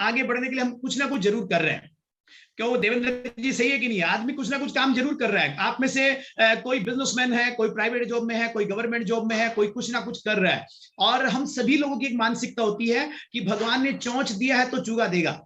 आगे बढ़ने के लिए हम कुछ ना कुछ जरूर कर रहे हैं। क्यों वो देवेंद्र जी सही है कि नहीं? आदमी कुछ ना कुछ काम जरूर कर रहा है। आप में से कोई बिजनेसमैन है, कोई प्राइवेट जॉब में है, कोई गवर्नमेंट जॉब में है, कोई कुछ ना कुछ कर रहा है। और हम सभी लोगों की एक मानसिकता होती है कि भगवान ने चोंच दिया है तो चूगा देगा।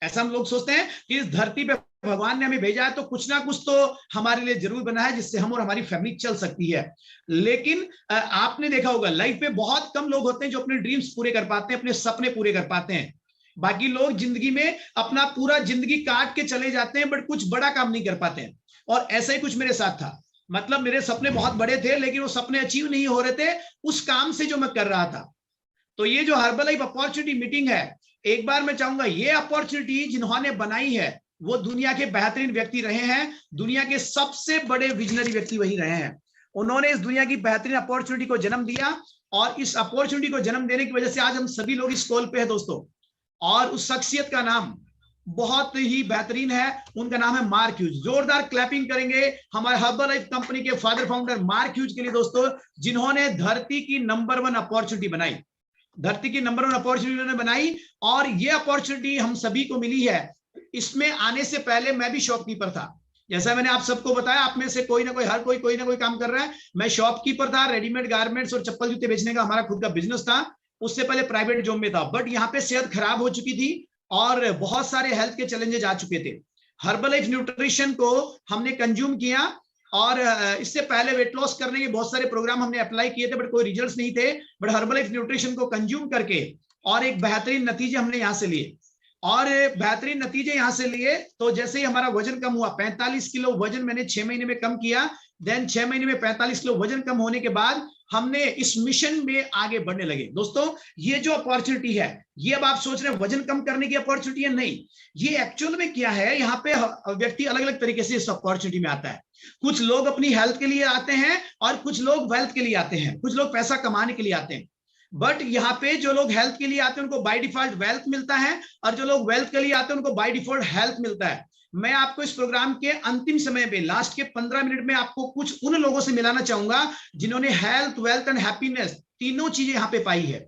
ऐसा हम लोग सोचते हैं कि इस धरती पे भगवान ने हमें भेजा है तो कुछ ना कुछ तो हमारे लिए जरूर बना है जिससे हम और हमारी फैमिली चल सकती है। लेकिन आपने देखा होगा लाइफ में बहुत कम लोग होते हैं जो अपने ड्रीम्स पूरे कर पाते हैं, अपने सपने पूरे कर पाते हैं। बाकी लोग जिंदगी में अपना पूरा जिंदगी काट के चले जाते हैं बट कुछ बड़ा काम नहीं कर पाते हैं। और ऐसा ही कुछ मेरे साथ था। मतलब मेरे सपने बहुत बड़े थे लेकिन वो सपने अचीव नहीं हो रहे थे उस काम से जो मैं कर रहा था। तो ये जो हर्बलाइफ अपॉर्चुनिटी मीटिंग है, एक बार मैं चाहूंगा ये अपॉर्चुनिटी जिन्होंने बनाई है वो दुनिया के बेहतरीन व्यक्ति रहे हैं, दुनिया के सबसे बड़े विजनरी व्यक्ति वही रहे हैं। उन्होंने इस दुनिया की बेहतरीन अपॉर्चुनिटी को जन्म दिया और इस अपॉर्चुनिटी को जन्म देने की वजह से आज हम सभी लोग इस कॉल पे हैं दोस्तों। और उस शख्सियत का नाम बहुत ही बेहतरीन है, उनका नाम है मार्क ह्यूज। जोरदार क्लैपिंग करेंगे हमारे हर्बलाइफ कंपनी के फादर फाउंडर मार्क ह्यूज के लिए दोस्तों, जिन्होंने धरती की नंबर 1 अपॉर्चुनिटी बनाई। धरती की नंबर 1 अपॉर्चुनिटी उन्होंने बनाई और ये अपॉर्चुनिटी हम सभी को मिली है। इसमें आने से पहले मैं भी शॉपकीपर था। जैसा मैंने आप सबको बताया, आप में से कोई ना कोई, हर कोई ना कोई काम कर रहा है। मैं शॉपकीपर था, रेडीमेड गारमेंट्स और चप्पल जूते बेचने का हमारा खुद का बिजनेस था। उससे पहले प्राइवेट जॉब में था, बट यहाँ पे सेहत खराब हो चुकी थी और बहुत सारे हेल्थ के चैलेंजेस आ चुके थे। हर्बलाइफ न्यूट्रिशन को हमने कंज्यूम किया और इससे पहले वेट लॉस करने के बहुत सारे प्रोग्राम हमने अप्लाई किए थे बट कोई रिजल्ट्स नहीं थे। बट हर्बलाइफ न्यूट्रिशन को कंज्यूम करके और एक बेहतरीन नतीजे हमने यहाँ से लिए। और बेहतरीन नतीजे यहां से लिए तो जैसे ही हमारा वजन कम हुआ, 45 किलो वजन मैंने 6 महीने में कम किया। देन 6 महीने में 45 किलो वजन कम होने के बाद हमने इस मिशन में आगे बढ़ने लगे। दोस्तों ये जो अपॉर्चुनिटी है, ये अब आप सोच रहे हैं वजन कम करने की अपॉर्चुनिटी है, नहीं। ये एक्चुअल में क्या है, यहाँ पे व्यक्ति अलग अलग तरीके से इस अपॉर्चुनिटी में आता है। कुछ लोग अपनी हेल्थ के लिए आते हैं और कुछ लोग वेल्थ के लिए आते हैं, कुछ लोग पैसा कमाने के लिए आते हैं। बट यहाँ पे जो लोग हेल्थ के लिए आते हैं उनको बाय डिफॉल्ट वेल्थ मिलता है और जो लोग वेल्थ के लिए आते हैं उनको बाय डिफॉल्ट हेल्थ मिलता है। मैं आपको इस प्रोग्राम के अंतिम समय पे लास्ट के 15 मिनट में आपको कुछ उन लोगों से मिलाना चाहूंगा जिन्होंने हेल्थ, वेल्थ एंड हैप्पीनेस तीनों चीजें यहाँ पे पाई है।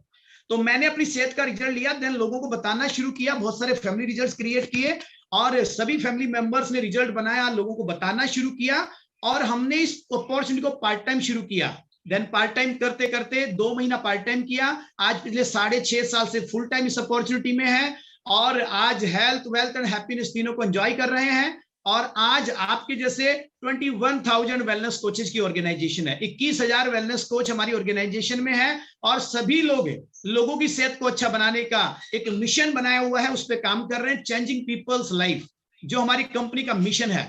तो मैंने अपनी सेहत का रिजल्ट लिया, देन लोगों को बताना शुरू किया, बहुत सारे फैमिली रिजल्ट क्रिएट किए और सभी फैमिली मेंबर्स ने रिजल्ट बनाया, लोगों को बताना शुरू किया और हमने इस अपॉर्चुनिटी को पार्ट टाइम शुरू किया। देन पार्ट टाइम करते करते 2 महीना पार्ट टाइम किया, आज पिछले 6.5 साल से फुल टाइम इस अपॉर्चुनिटी में है और आज हेल्थ, वेल्थ एंड हैप्पीनेस तीनों को एंजॉय कर रहे हैं। और आज आपके जैसे 21,000 वेलनेस कोचेस की ऑर्गेनाइजेशन है, 21,000 वेलनेस कोच हमारी ऑर्गेनाइजेशन में है और सभी लोगों की सेहत को अच्छा बनाने का एक मिशन बनाया हुआ है, उस पर काम कर रहे हैं। चेंजिंग पीपल्स लाइफ जो हमारी कंपनी का मिशन है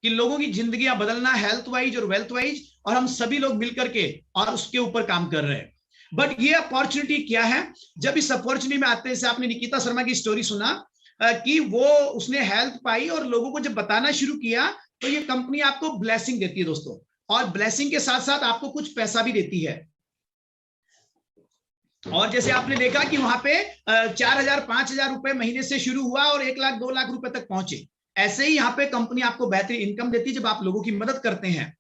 कि लोगों की जिंदगियां बदलना हेल्थ वाइज और वेल्थ वाइज, और हम सभी लोग मिलकर के और उसके ऊपर काम कर रहे हैं। बट ये अपॉर्चुनिटी क्या है, जब इस अपॉर्चुनिटी में आते हैं, आपने निकिता शर्मा की स्टोरी सुना कि वो उसने हेल्थ पाई और लोगों को जब बताना शुरू किया तो ये कंपनी आपको ब्लेसिंग देती है दोस्तों, और ब्लेसिंग के साथ साथ आपको कुछ पैसा भी देती है। और जैसे आपने देखा कि वहां पे 4,000 5,000 रुपए महीने से शुरू हुआ और 1 लाख 2 लाख रुपए तक पहुंचे। ऐसे ही यहाँ पे कंपनी आपको बेहतरीन इनकम देती है जब आप लोगों की मदद करते हैं,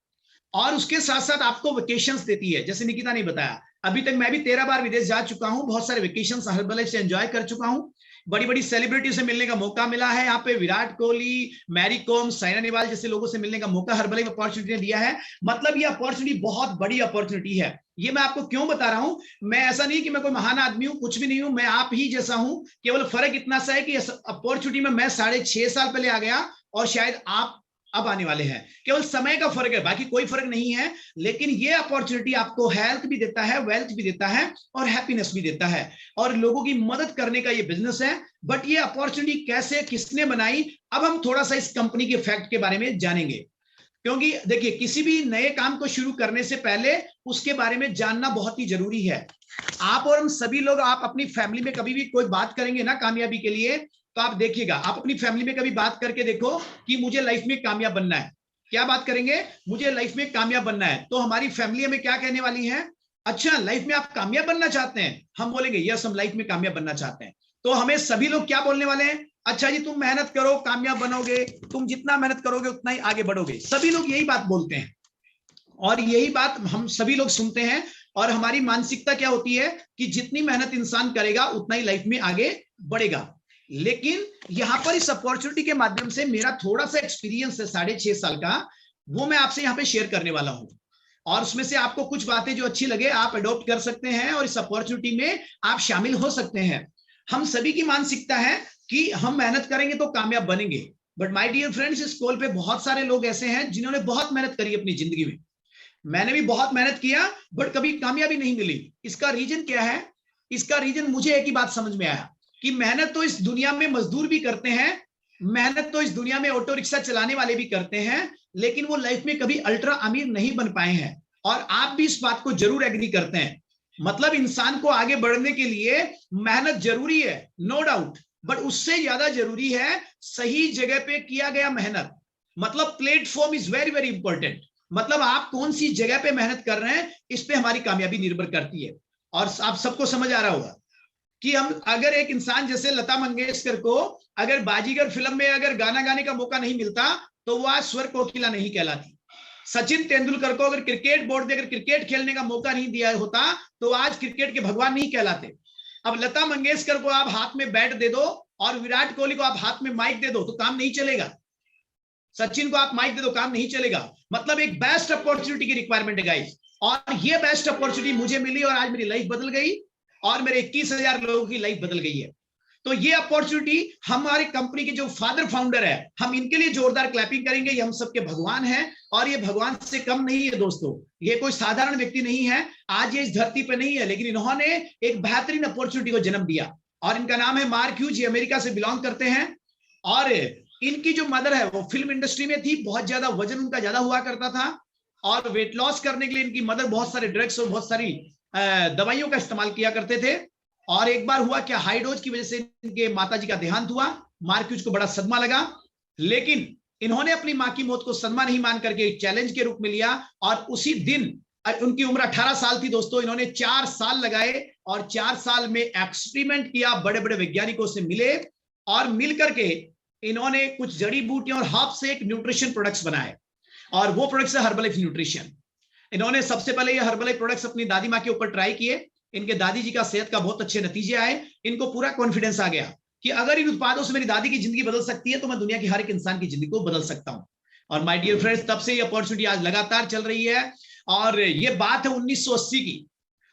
और उसके साथ साथ आपको वेकेशंस देती है। जैसे निकिता ने बताया, अभी तक मैं भी 13 बार विदेश जा चुका हूं, बहुत सारे वेकेशंस हर्बलाइफ से एंजॉय कर चुका हूं, बड़ी बड़ी सेलिब्रिटी से मिलने का मौका मिला है। यहाँ पे विराट कोहली, मैरी कॉम, साइना नेहवाल जैसे लोगों से मिलने का मौका हर्बलाइफ अपॉर्चुनिटी ने दिया है। मतलब ये अपॉर्चुनिटी बहुत बड़ी अपॉर्चुनिटी है। ये मैं आपको क्यों बता रहा हूं, मैं ऐसा नहीं कि मैं कोई महान आदमी हूं, कुछ भी नहीं हूं, मैं आप ही जैसा हूं। केवल फर्क इतना सा है कि अपॉर्चुनिटी में मैं 6.5 साल पहले आ गया और शायद आप अब आने वाले हैं, केवल समय का फर्क है, बाकी कोई फर्क नहीं है। लेकिन ये अपॉर्चुनिटी आपको हेल्थ भी देता है, वेल्थ भी देता है और हैप्पीनेस भी देता है, और लोगों की मदद करने का ये बिजनेस है। बट ये अपॉर्चुनिटी कैसे, किसने बनाई, अब हम थोड़ा सा इस कंपनी के फैक्ट के बारे में जानेंगे। क्योंकि देखिए, किसी भी नए काम को शुरू करने से पहले उसके बारे में जानना बहुत ही जरूरी है। आप और हम सभी लोग, आप अपनी फैमिली में कभी भी कोई बात करेंगे ना कामयाबी के लिए, तो आप देखिएगा, आप अपनी फैमिली में कभी बात करके देखो कि मुझे लाइफ में कामयाब बनना है। क्या बात करेंगे, मुझे लाइफ में कामयाब बनना है, तो हमारी फैमिली हमें क्या कहने वाली है, अच्छा लाइफ में आप कामयाब बनना चाहते हैं? हम बोलेंगे यस, हम लाइफ में कामयाब बनना चाहते हैं। तो हमें सभी लोग क्या बोलने वाले हैं, अच्छा जी तुम मेहनत करो कामयाब बनोगे, तुम जितना मेहनत करोगे उतना ही आगे बढ़ोगे। सभी लोग यही बात बोलते हैं और यही बात हम सभी लोग सुनते हैं। और हमारी मानसिकता क्या होती है कि जितनी मेहनत इंसान करेगा उतना ही लाइफ में आगे बढ़ेगा। लेकिन यहां पर इस अपॉर्चुनिटी के माध्यम से मेरा थोड़ा सा एक्सपीरियंस है 6.5 साल का, वो मैं आपसे यहां पे शेयर करने वाला हूं। और उसमें से आपको कुछ बातें जो अच्छी लगे आप अडॉप्ट कर सकते हैं और इस अपॉर्चुनिटी में आप शामिल हो सकते हैं। हम सभी की मानसिकता है कि हम मेहनत करेंगे तो कामयाब बनेंगे, बट माय डियर फ्रेंड्स, इस कॉल पे बहुत सारे लोग ऐसे हैं जिन्होंने बहुत मेहनत करी अपनी जिंदगी में। मैंने भी बहुत मेहनत किया, बट कभी कामयाबी नहीं मिली। इसका रीजन क्या है? इसका रीजन मुझे एक ही बात समझ में आया कि मेहनत तो इस दुनिया में मजदूर भी करते हैं, मेहनत तो इस दुनिया में ऑटो रिक्शा चलाने वाले भी करते हैं, लेकिन वो लाइफ में कभी अल्ट्रा अमीर नहीं बन पाए हैं। और आप भी इस बात को जरूर एग्री करते हैं। मतलब इंसान को आगे बढ़ने के लिए मेहनत जरूरी है, नो डाउट, बट उससे ज्यादा जरूरी है सही जगह पे किया गया मेहनत। मतलब platform is very very important. मतलब आप कौन सी जगह पे मेहनत कर रहे हैं, इस पे हमारी कामयाबी निर्भर करती है। और आप सबको समझ आ रहा होगा कि हम अगर एक इंसान जैसे लता मंगेशकर को अगर बाजीगर फिल्म में अगर गाना गाने का मौका नहीं मिलता तो वो आज स्वर कोकिला नहीं कहलाती। सचिन तेंदुलकर को अगर क्रिकेट बोर्ड ने अगर क्रिकेट खेलने का मौका नहीं दिया होता तो आज क्रिकेट के भगवान नहीं कहलाते। अब लता मंगेशकर को आप हाथ में बैट दे दो और विराट कोहली को आप हाथ में माइक दे दो तो काम नहीं चलेगा। सचिन को आप माइक दे दो, काम नहीं चलेगा। मतलब एक बेस्ट अपॉर्चुनिटी की रिक्वायरमेंट है गाइस, और ये बेस्ट अपॉर्चुनिटी मुझे मिली और आज मेरी लाइफ बदल गई और मेरे 21,000 लोगों की लाइफ बदल गई है। तो ये अपॉर्चुनिटी हमारे कंपनी के जो फादर फाउंडर है, हम इनके लिए जोरदार क्लैपिंग करेंगे। ये हम सबके भगवान हैं और ये भगवान से कम नहीं है दोस्तों। ये कोई साधारण व्यक्ति नहीं है, आज ये इस धरती पे नहीं है, लेकिन इन्होंने एक बेहतरीन अपॉर्चुनिटी को जन्म दिया और इनका नाम है मार्क ह्यूज। ये अमेरिका से बिलोंग करते हैं और इनकी जो मदर है वो फिल्म इंडस्ट्री में थी। बहुत ज्यादा वजन उनका ज्यादा हुआ करता था और वेट लॉस करने के लिए इनकी मदर बहुत सारे ड्रग्स और बहुत सारी दवाइयों का इस्तेमाल किया करते थे। और एक बार हुआ क्या, हाई डोज की वजह से इनके माताजी का देहांत हुआ। मार्क्यूज को बड़ा सदमा लगा, लेकिन इन्होंने अपनी मां की मौत को सदमा नहीं मान करके एक चैलेंज के रूप में लिया और उसी दिन, उनकी उम्र 18 साल थी दोस्तों, इन्होंने 4 साल लगाए और 4 साल में एक्सपेरिमेंट किया, बड़े बड़े वैज्ञानिकों से मिले और मिलकर के इन्होंने कुछ जड़ी बूटियों और हर्ब से एक न्यूट्रिशन प्रोडक्ट्स बनाए और वो प्रोडक्ट्स है हर्बलाइफ न्यूट्रिशन। इन्होंने सबसे पहले ये हर्बलाइफ प्रोडक्ट्स अपनी दादी माँ के ऊपर ट्राई किए। इनके दादी जी का सेहत का बहुत अच्छे नतीजे आए। इनको पूरा कॉन्फिडेंस आ गया कि अगर इन उत्पादों से मेरी दादी की जिंदगी बदल सकती है तो मैं दुनिया की हर एक इंसान की जिंदगी को बदल सकता हूं। और माय डियर फ्रेंड्स, तब से ये अपॉर्चुनिटी आज लगातार चल रही है और ये बात है 1980 की।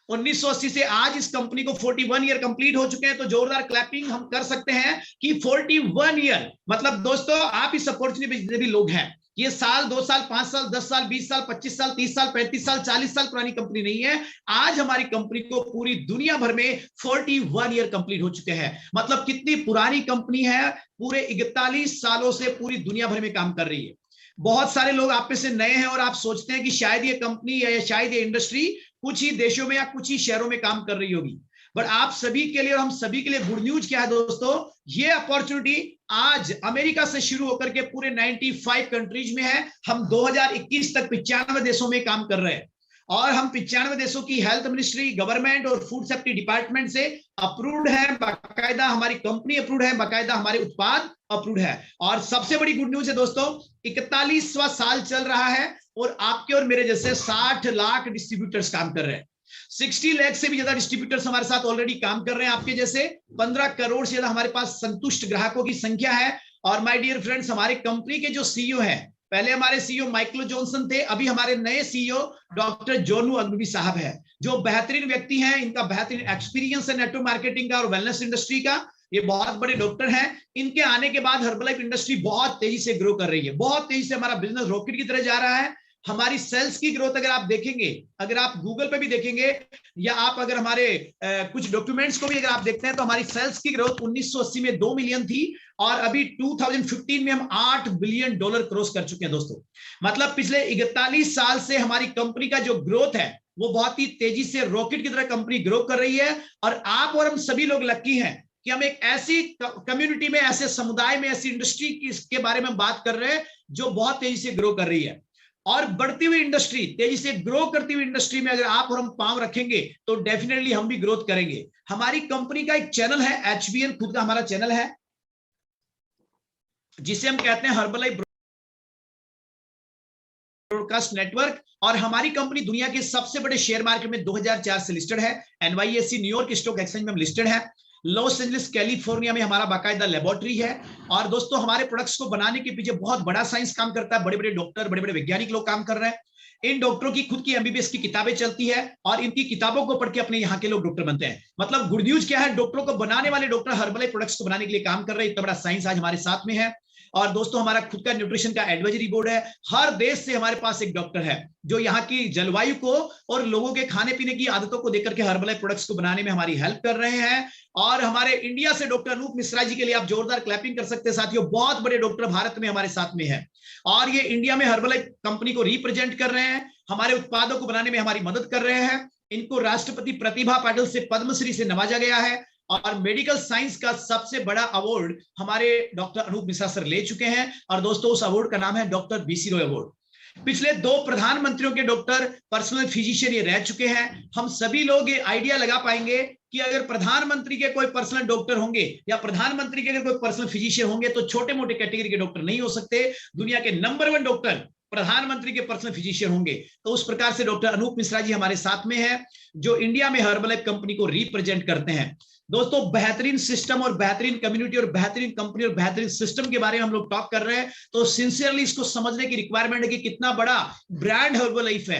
1980 से आज इस कंपनी को 41 ईयर कंप्लीट हो चुके हैं। तो जोरदार क्लैपिंग हम कर सकते हैं कि 41 ईयर, मतलब दोस्तों आप इस अपॉर्चुनिटी पे जितने भी लोग हैं, ये साल 2 साल 5 साल 10 साल 20 साल 25 साल 30 साल 35 साल 40 साल पुरानी कंपनी नहीं है। आज हमारी कंपनी को पूरी दुनिया भर में 41 ईयर कंप्लीट हो चुके हैं। मतलब कितनी पुरानी कंपनी है, पूरे 41 सालों से पूरी दुनिया भर में काम कर रही है। बहुत सारे लोग आप में से नए हैं और आप सोचते हैं कि शायद ये कंपनी या शायद ये इंडस्ट्री कुछ ही देशों में या कुछ ही शहरों में काम कर रही होगी, बट आप सभी के लिए और हम सभी के लिए गुड न्यूज क्या है दोस्तों, ये अपॉर्चुनिटी आज अमेरिका से शुरू होकर के पूरे 95 कंट्रीज में है। हम 2021 तक 95 देशों में काम कर रहे हैं और हम 95 देशों की हेल्थ मिनिस्ट्री, गवर्नमेंट और फूड सेफ्टी डिपार्टमेंट से अप्रूव्ड है। बाकायदा हमारी कंपनी अप्रूव्ड है, बाकायदा हमारे उत्पाद अप्रूव्ड है। और सबसे बड़ी गुड न्यूज है दोस्तों, 41वां साल चल रहा है और आपके और मेरे जैसे 60 लाख डिस्ट्रीब्यूटर्स काम कर रहे हैं। 60 लाख से भी ज्यादा डिस्ट्रीब्यूटर्स हमारे साथ ऑलरेडी काम कर रहे हैं। आपके जैसे 15 करोड़ से ज्यादा हमारे पास संतुष्ट ग्राहकों की संख्या है। और माय डियर फ्रेंड्स, हमारे कंपनी के जो सीईओ हैं, पहले हमारे सीईओ माइकल जॉनसन थे, अभी हमारे नए सीईओ डॉक्टर जोनू अग्रवी साहब है, जो बेहतरीन व्यक्ति हैं। इनका बेहतरीन एक्सपीरियंस है नेटवर्क मार्केटिंग का और वेलनेस इंडस्ट्री का। ये बहुत बड़े डॉक्टर हैं। इनके आने के बाद हर्बलाइफ इंडस्ट्री बहुत तेजी से ग्रो कर रही है, बहुत तेजी से हमारा बिजनेस रॉकेट की तरह जा रहा है। हमारी सेल्स की ग्रोथ अगर आप देखेंगे, अगर आप गूगल पे भी देखेंगे या आप अगर हमारे कुछ डॉक्यूमेंट्स को भी अगर आप देखते हैं तो हमारी सेल्स की ग्रोथ 1980 में 2 मिलियन थी और अभी 2015 में हम $8 बिलियन क्रॉस कर चुके हैं दोस्तों। मतलब पिछले 41 साल से हमारी कंपनी का जो ग्रोथ है वो बहुत ही तेजी से रॉकेट की तरह कंपनी ग्रो कर रही है। और आप और हम सभी लोग लकी हैं कि हम एक ऐसी कम्युनिटी में, ऐसे समुदाय में, ऐसी इंडस्ट्री के बारे में बात कर रहे हैं जो बहुत तेजी से ग्रो कर रही है। और बढ़ती हुई इंडस्ट्री, तेजी से ग्रो करती हुई इंडस्ट्री में अगर आप और हम पांव रखेंगे तो डेफिनेटली हम भी ग्रोथ करेंगे। हमारी कंपनी का एक चैनल है HBN, खुद का हमारा चैनल है जिसे हम कहते हैं हर्बलाइफ ब्रॉडकास्ट नेटवर्क। और हमारी कंपनी दुनिया के सबसे बड़े शेयर मार्केट में 2004 से लिस्टेड है। NYSE न्यूयॉर्क स्टॉक एक्सचेंज में हम लिस्टेड है। लॉस एंजलिस कैलिफोर्निया में हमारा बाकायदा लेबोरेटरी है। और दोस्तों हमारे प्रोडक्ट्स को बनाने के पीछे बहुत बड़ा साइंस काम करता है, बड़े बड़े डॉक्टर, बड़े बड़े वैज्ञानिक लोग काम कर रहे हैं। इन डॉक्टरों की खुद की एमबीबीएस की किताबें चलती है और इनकी किताबों को पढ़ के अपने यहाँ के लोग डॉक्टर बनते हैं। मतलब गुड न्यूज क्या है, डॉक्टरों को बनाने वाले डॉक्टर हर्बल प्रोडक्ट्स को बनाने के लिए काम कर रहे हैं। इतना बड़ा साइंस आज हमारे साथ में है। और दोस्तों हमारा खुद का न्यूट्रिशन का एडवाइजरी बोर्ड है। हर देश से हमारे पास एक डॉक्टर है जो यहाँ की जलवायु को और लोगों के खाने पीने की आदतों को देख करके हर्बल प्रोडक्ट्स को बनाने में हमारी हेल्प कर रहे हैं। और हमारे इंडिया से डॉक्टर अनूप मिश्रा जी के लिए आप जोरदार क्लैपिंग कर सकते हैं साथियों। बहुत बड़े डॉक्टर भारत में हमारे साथ में है और ये इंडिया में हर्बल कंपनी को रिप्रेजेंट कर रहे हैं, हमारे उत्पादों को बनाने में हमारी मदद कर रहे हैं। इनको राष्ट्रपति प्रतिभा पाटिल से पद्मश्री से नवाजा गया है और मेडिकल साइंस का सबसे बड़ा अवार्ड हमारे डॉक्टर अनूप मिश्रा सर ले चुके हैं। और दोस्तों उस अवार्ड का नाम है डॉक्टर बीसी रॉय अवार्ड। पिछले 2 प्रधानमंत्रियों के डॉक्टर पर्सनल फिजिशियन ये रह चुके हैं। हम सभी लोग ये आइडिया लगा पाएंगे कि अगर प्रधानमंत्री के कोई पर्सनल डॉक्टर होंगे या प्रधानमंत्री के अगर कोई पर्सनल फिजिशियन होंगे तो छोटे मोटे कैटेगरी के डॉक्टर नहीं हो सकते। दुनिया के नंबर 1 डॉक्टर प्रधानमंत्री के पर्सनल फिजिशियन होंगे। तो उस प्रकार से डॉक्टर अनूप मिश्रा जी हमारे साथ में है जो इंडिया में हर्बल कंपनी को रिप्रेजेंट करते हैं। दोस्तों बेहतरीन सिस्टम और बेहतरीन कम्युनिटी और बेहतरीन कंपनी और बेहतरीन सिस्टम के बारे में हम लोग टॉक कर रहे हैं, तो सिंसियरली इसको समझने की रिक्वायरमेंट है कि कितना बड़ा ब्रांड हर्बलाइफ है।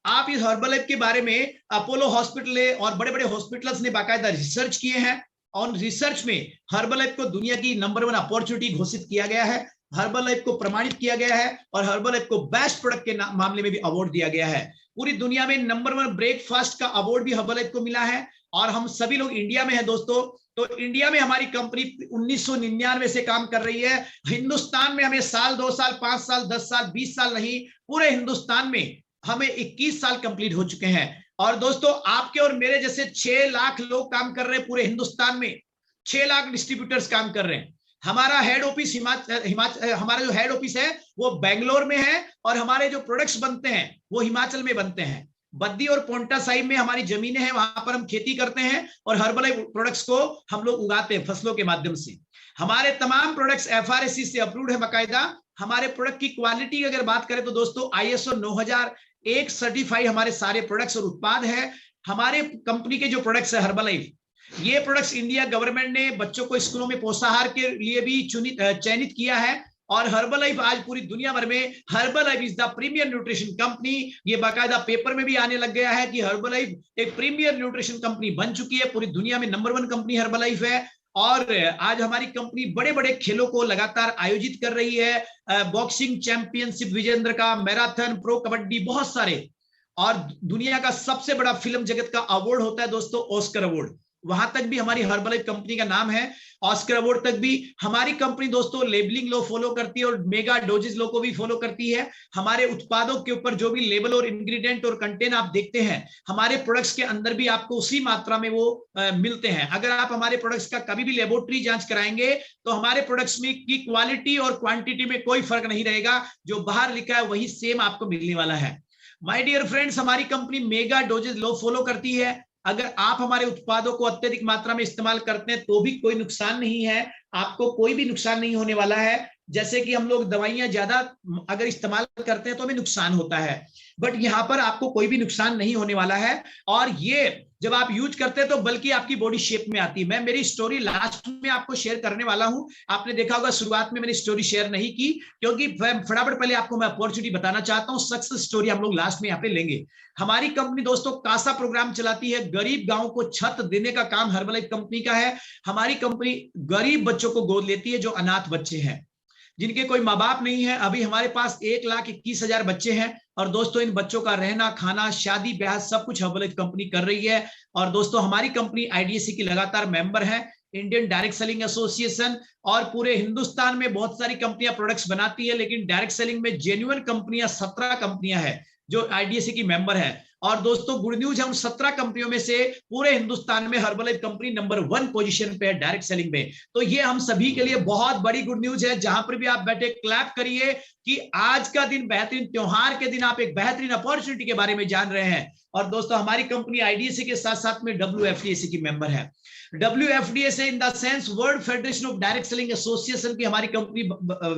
आप इस हर्बलाइफ के बारे में अपोलो हॉस्पिटल और बड़े बड़े हॉस्पिटल्स ने बाकायदा रिसर्च किए हैं और रिसर्च में हर्बलाइफ को दुनिया की नंबर 1 अपॉर्चुनिटी घोषित किया गया है, हर्बलाइफ को प्रमाणित किया गया है और हर्बलाइफ को बेस्ट प्रोडक्ट के मामले में भी अवार्ड दिया गया है। पूरी दुनिया में नंबर 1 ब्रेकफास्ट का अवार्ड भी हर्बलाइफ को मिला है। और हम सभी लोग इंडिया में है दोस्तों, तो इंडिया में हमारी कंपनी 1999 से काम कर रही है। हिंदुस्तान में हमें साल, 2 साल, 5 साल, 10 साल, 20 साल नहीं, पूरे हिंदुस्तान में हमें 21 साल कंप्लीट हो चुके हैं। और दोस्तों आपके और मेरे जैसे 6 लाख लोग काम कर रहे हैं पूरे हिंदुस्तान में, 6 लाख डिस्ट्रीब्यूटर्स काम कर रहे हैं। हमारा हेड ऑफिस हमारा जो हेड ऑफिस है वो बेंगलोर में है और हमारे जो प्रोडक्ट्स बनते हैं वो हिमाचल में बनते हैं। बद्दी और पोंटा साहिब में हमारी जमीनें हैं, वहां पर हम खेती करते हैं और हर्बल प्रोडक्ट्स को हम लोग उगाते हैं फसलों के माध्यम से। हमारे तमाम प्रोडक्ट्स एफआरएससी से अप्रूव्ड है बाकायदा। हमारे प्रोडक्ट की क्वालिटी की अगर बात करें तो दोस्तों ISO 9001 सर्टिफाइड हमारे सारे प्रोडक्ट्स और उत्पाद है। हमारे कंपनी के जो प्रोडक्ट्स है हर्बलाइफ, ये प्रोडक्ट्स इंडिया गवर्नमेंट ने बच्चों को स्कूलों में पोषाहार के लिए भी चयनित किया है। और हर्बलाइफ आज पूरी दुनिया भर में Herbalife is the premier nutrition company, ये बाकायदा पेपर में भी आने लग गया है कि हर्बलाइफ एक प्रीमियर न्यूट्रिशन कंपनी बन चुकी है। पूरी दुनिया में नंबर 1 कंपनी हर्बलाइफ है। और आज हमारी कंपनी बड़े बड़े खेलों को लगातार आयोजित कर रही है, बॉक्सिंग चैंपियनशिप विजेंद्र का, मैराथन, प्रो कबड्डी, बहुत सारे। और दुनिया का सबसे बड़ा फिल्म जगत का अवार्ड होता है दोस्तों ऑस्कर अवार्ड, वहां तक भी हमारी हर्बलाइफ कंपनी का नाम है। ऑस्कर अवार्ड तक भी हमारी कंपनी दोस्तों लेबलिंग लो फॉलो करती है और मेगा डोजेस लो को भी फॉलो करती है। हमारे उत्पादों के ऊपर जो भी लेबल और इंग्रेडिएंट और कंटेंट आप देखते हैं, हमारे प्रोडक्ट्स के अंदर भी आपको उसी मात्रा में वो मिलते हैं। अगर आप हमारे प्रोडक्ट्स का कभी भी लेबोरेटरी जांच कराएंगे तो हमारे प्रोडक्ट्स में की क्वालिटी और क्वांटिटी में कोई फर्क नहीं रहेगा, जो बाहर लिखा है वही सेम आपको मिलने वाला है। माय डियर फ्रेंड्स, हमारी कंपनी मेगा डोजेस लो फॉलो करती है। अगर आप हमारे उत्पादों को अत्यधिक मात्रा में इस्तेमाल करते हैं तो भी कोई नुकसान नहीं है, आपको कोई भी नुकसान नहीं होने वाला है। जैसे कि हम लोग दवाइयां ज्यादा अगर इस्तेमाल करते हैं तो हमें नुकसान होता है, बट यहाँ पर आपको कोई भी नुकसान नहीं होने वाला है। और ये जब आप यूज करते हैं तो बल्कि आपकी बॉडी शेप में आती है। मैं मेरी स्टोरी लास्ट में आपको शेयर करने वाला हूं। आपने देखा होगा शुरुआत में मैंने स्टोरी शेयर नहीं की क्योंकि फटाफट पहले आपको मैं अपॉर्चुनिटी बताना चाहता हूं। सक्सेस स्टोरी हम लोग लास्ट में यहाँ पे लेंगे। हमारी कंपनी दोस्तों कासा प्रोग्राम चलाती है, गरीब गांव को छत देने का काम हर्बलाइफ कंपनी का है। हमारी कंपनी गरीब बच्चों को गोद लेती है जो अनाथ बच्चे हैं, जिनके कोई माँ बाप नहीं है। अभी हमारे पास 1,21,000 बच्चे हैं और दोस्तों इन बच्चों का रहना, खाना, शादी ब्याह सब कुछ हर्बलाइफ कंपनी कर रही है। और दोस्तों हमारी कंपनी IDSC की लगातार मेंबर है, इंडियन डायरेक्ट सेलिंग एसोसिएशन। और पूरे हिंदुस्तान में बहुत सारी कंपनियां प्रोडक्ट्स बनाती है, लेकिन डायरेक्ट सेलिंग में जेन्युइन कंपनियां 17 कंपनियां हैं जो IDSC की मेंबर है। और दोस्तों गुड न्यूज है, उन 17 कंपनियों में से पूरे हिंदुस्तान में हर्बलाइफ कंपनी नंबर 1 पोजीशन पे है डायरेक्ट सेलिंग में। तो ये हम सभी के लिए बहुत बड़ी गुड न्यूज है। जहां पर भी आप बैठे क्लैप करिए कि आज का दिन बेहतरीन त्योहार के दिन आप एक बेहतरीन अपॉर्चुनिटी के बारे में जान रहे हैं। और दोस्तों हमारी कंपनी IDSC के साथ साथ में WFDSC की मेंबर है। WFDSC in the sense world federation of direct selling association की हमारी कंपनी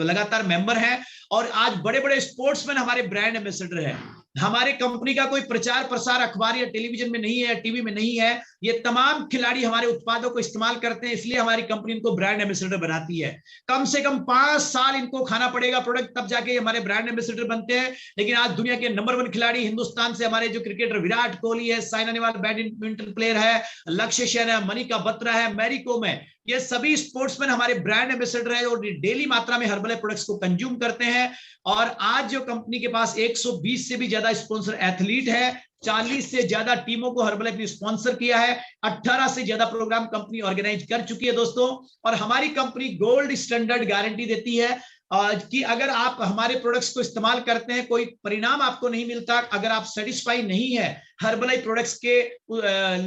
लगातार मेंबर है। और आज बड़े बड़े स्पोर्ट्समैन हमारे ब्रांड एम्बेसडर है। हमारे कंपनी का कोई प्रचार प्रसार अखबार या टेलीविजन में नहीं है, टीवी में नहीं है, ये तमाम खिलाड़ी हमारे उत्पादों को इस्तेमाल करते हैं, इसलिए हमारी कंपनी इनको ब्रांड एम्बेसडर बनाती है। कम से कम 5 साल इनको खाना पड़ेगा प्रोडक्ट, तब जाके हमारे ब्रांड एम्बेसडर बनते हैं। लेकिन आज दुनिया के नंबर 1 खिलाड़ी हिंदुस्तान से हमारे जो क्रिकेटर विराट कोहली है, साइना नेहवाल बैडमिंटन प्लेयर है, लक्ष्य सेन है, मनिका बत्रा है, मैरी कॉम है, ये सभी स्पोर्ट्समैन हमारे ब्रांड एम्बेसडर है और डेली मात्रा में हर्बल प्रोडक्ट्स को कंज्यूम करते हैं। और आज जो कंपनी के पास 120 से भी ज्यादा स्पॉन्सर एथलीट है, 40 से ज्यादा टीमों को हर्बल ने स्पॉन्सर किया है, 18 से ज्यादा प्रोग्राम कंपनी ऑर्गेनाइज कर चुकी है दोस्तों। और हमारी कंपनी गोल्ड स्टैंडर्ड गारंटी देती है कि अगर आप हमारे प्रोडक्ट्स को इस्तेमाल करते हैं, कोई परिणाम आपको नहीं मिलता, अगर आप सेटिस्फाई नहीं है हर्बल प्रोडक्ट्स के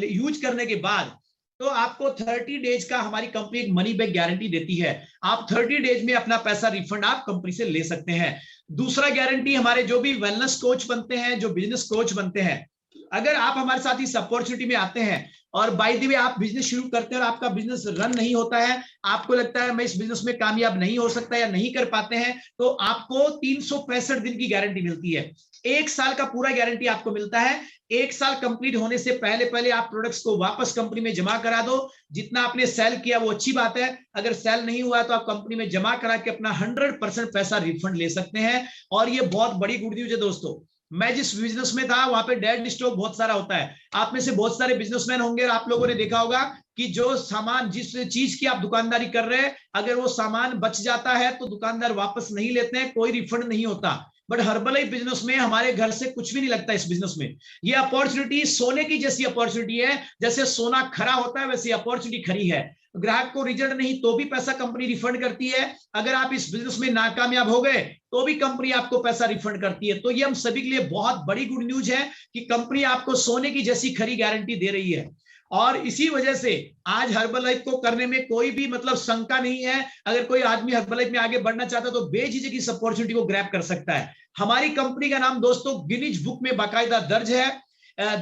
यूज करने के बाद, तो आपको 30 डेज का हमारी कंपनी एक मनी बैक गारंटी देती है। आप 30 डेज में अपना पैसा रिफंड आप कंपनी से ले सकते हैं। दूसरा गारंटी, हमारे जो भी वेलनेस कोच बनते हैं, जो बिजनेस कोच बनते हैं, अगर आप हमारे साथ इस अपॉर्चुनिटी में आते हैं और बाय द वे आप बिजनेस शुरू करते हैं और आपका बिजनेस रन नहीं होता है, आपको लगता है मैं इस बिजनेस में कामयाब नहीं हो सकता या नहीं कर पाते हैं, तो आपको 365 दिन की गारंटी मिलती है। 1 साल का पूरा गारंटी आपको मिलता है। 1 साल कंप्लीट होने से पहले पहले आप प्रोडक्ट्स को वापस कंपनी में जमा करा दो। जितना आपने सेल किया वो अच्छी बात है, अगर सेल नहीं हुआ तो आप कंपनी में जमा करा के अपना 100% पैसा रिफंड ले सकते हैं। और ये बहुत बड़ी गुड न्यूज है दोस्तों। मैं जिस बिजनेस में था वहां पे डेड स्टॉक बहुत सारा होता है। आप में से बहुत सारे बिजनेसमैन होंगे और आप लोगों ने देखा होगा कि जो सामान, जिस चीज की आप दुकानदारी कर रहे हैं, अगर वो सामान बच जाता है तो दुकानदार वापस नहीं लेते हैं, कोई रिफंड नहीं होता। बट हर्बल बिजनेस में हमारे घर से कुछ भी नहीं लगता। इस बिजनेस में ये अपॉर्चुनिटी सोने की जैसी अपॉर्चुनिटी है। जैसे सोना खरा होता है वैसे अपॉर्चुनिटी खरी है। ग्राहक को रिजल्ट नहीं तो भी पैसा कंपनी रिफंड करती है। अगर आप इस बिजनेस में नाकामयाब हो गए तो भी कंपनी आपको पैसा रिफंड करती है। तो ये हम सभी के लिए बहुत बड़ी गुड न्यूज है कि कंपनी आपको सोने की जैसी खरी गारंटी दे रही है। और इसी वजह से आज हर्बल लाइफ को करने में कोई भी मतलब शंका नहीं है। अगर कोई आदमी हर्बल लाइफ में आगे बढ़ना चाहता है तो बेझिझक इस अपॉर्चुनिटी को ग्रैब कर सकता है। हमारी कंपनी का नाम दोस्तों गिनीज बुक में बाकायदा दर्ज है।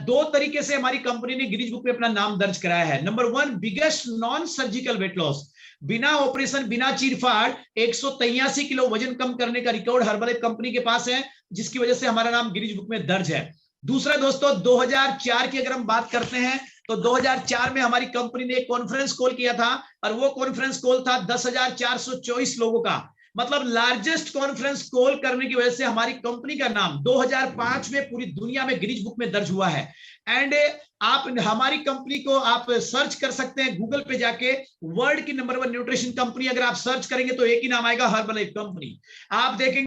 2 तरीके से हमारी कंपनी ने गिनीज बुक में अपना नाम दर्ज कराया है। Number 1, biggest non surgical weight loss, बिना ऑपरेशन, बिना चीरफाड़ 183 किलो वजन कम करने का रिकॉर्ड हर्बल कंपनी के पास है, जिसकी वजह से हमारा नाम गिनीज बुक में दर्ज है। दूसरा दोस्तों, 2004 की अगर हम बात करते हैं तो 2004 में हमारी कंपनी ने एक कॉन्फ्रेंस कॉल किया था और वो कॉन्फ्रेंस कॉल था 10,424 लोगों का। मतलब लार्जेस्ट कॉन्फ्रेंस कॉल करने की वजह से हमारी कंपनी का नाम 2005 में पूरी दुनिया में गिनीज बुक में दर्ज हुआ है। एंड आप हमारी कंपनी को आप सर्च कर सकते हैं गूगल पे जाके, वर्ल्ड की नंबर 1 न्यूट्रिशन कंपनी अगर आप सर्च करेंगे तो एक ही नाम आएगा, हर्बल कंपनी। आप देखेंगे